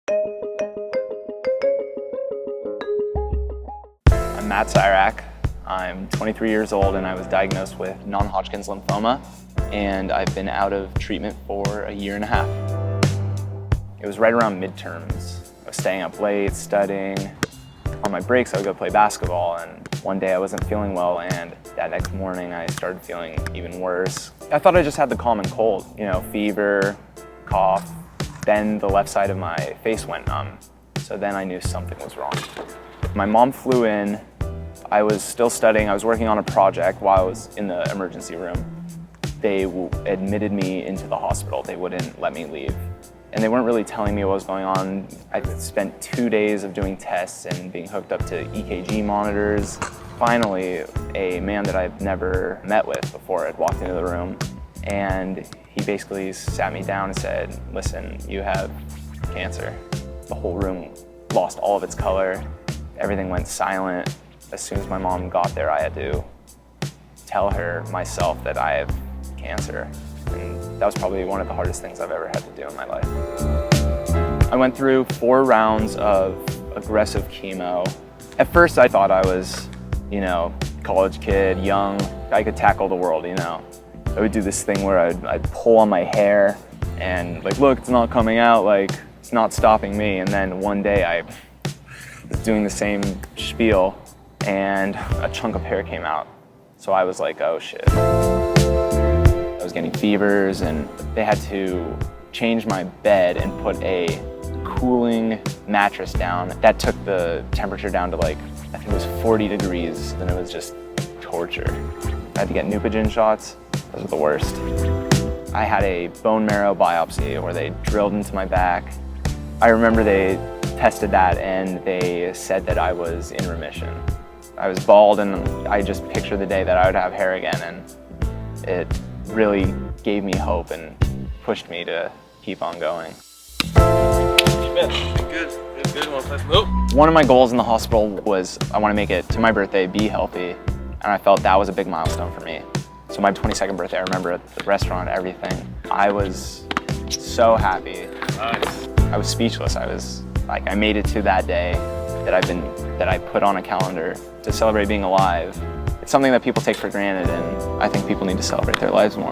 I'm Matt Cyrak. I'm 23 years old and I was diagnosed with non-Hodgkin's lymphoma, and I've been out of treatment for a year and a half. It was right around midterms. I was staying up late, studying. On my breaks, I would go play basketball, and one day I wasn't feeling well, and that next morning I started feeling even worse. I thought I just had the common cold, fever, cough. Then the left side of my face went numb, so then I knew something was wrong. My mom flew in. I was still studying. I was working on a project while I was in the emergency room. They admitted me into the hospital. They wouldn't let me leave. And they weren't really telling me what was going on. I spent 2 days of doing tests and being hooked up to EKG monitors. Finally, a man that I've never met with before had walked into the room, and he basically sat me down and said, "Listen, you have cancer." The whole room lost all of its color. Everything went silent. As soon as my mom got there, I had to tell her myself that I have cancer. And that was probably one of the hardest things I've ever had to do in my life. I went through 4 rounds of aggressive chemo. At first I thought I was, college kid, young. I could tackle the world, I would do this thing where I'd pull on my hair and look, it's not coming out, it's not stopping me. And then one day I was doing the same spiel and a chunk of hair came out. So I was like, oh shit. I was getting fevers, and they had to change my bed and put a cooling mattress down. That took the temperature down to I think it was 40 degrees, and it was just torture. I had to get Neupogen shots. Those were the worst. I had a bone marrow biopsy where they drilled into my back. I remember they tested that and they said that I was in remission. I was bald, and I just pictured the day that I would have hair again, and it really gave me hope and pushed me to keep on going. Good. One of my goals in the hospital was I want to make it to my birthday, be healthy, and I felt that was a big milestone for me. So my 22nd birthday, I remember at the restaurant, everything. I was so happy. Nice. I was speechless. I made it to that day that I put on a calendar to celebrate being alive. It's something that people take for granted, and I think people need to celebrate their lives more.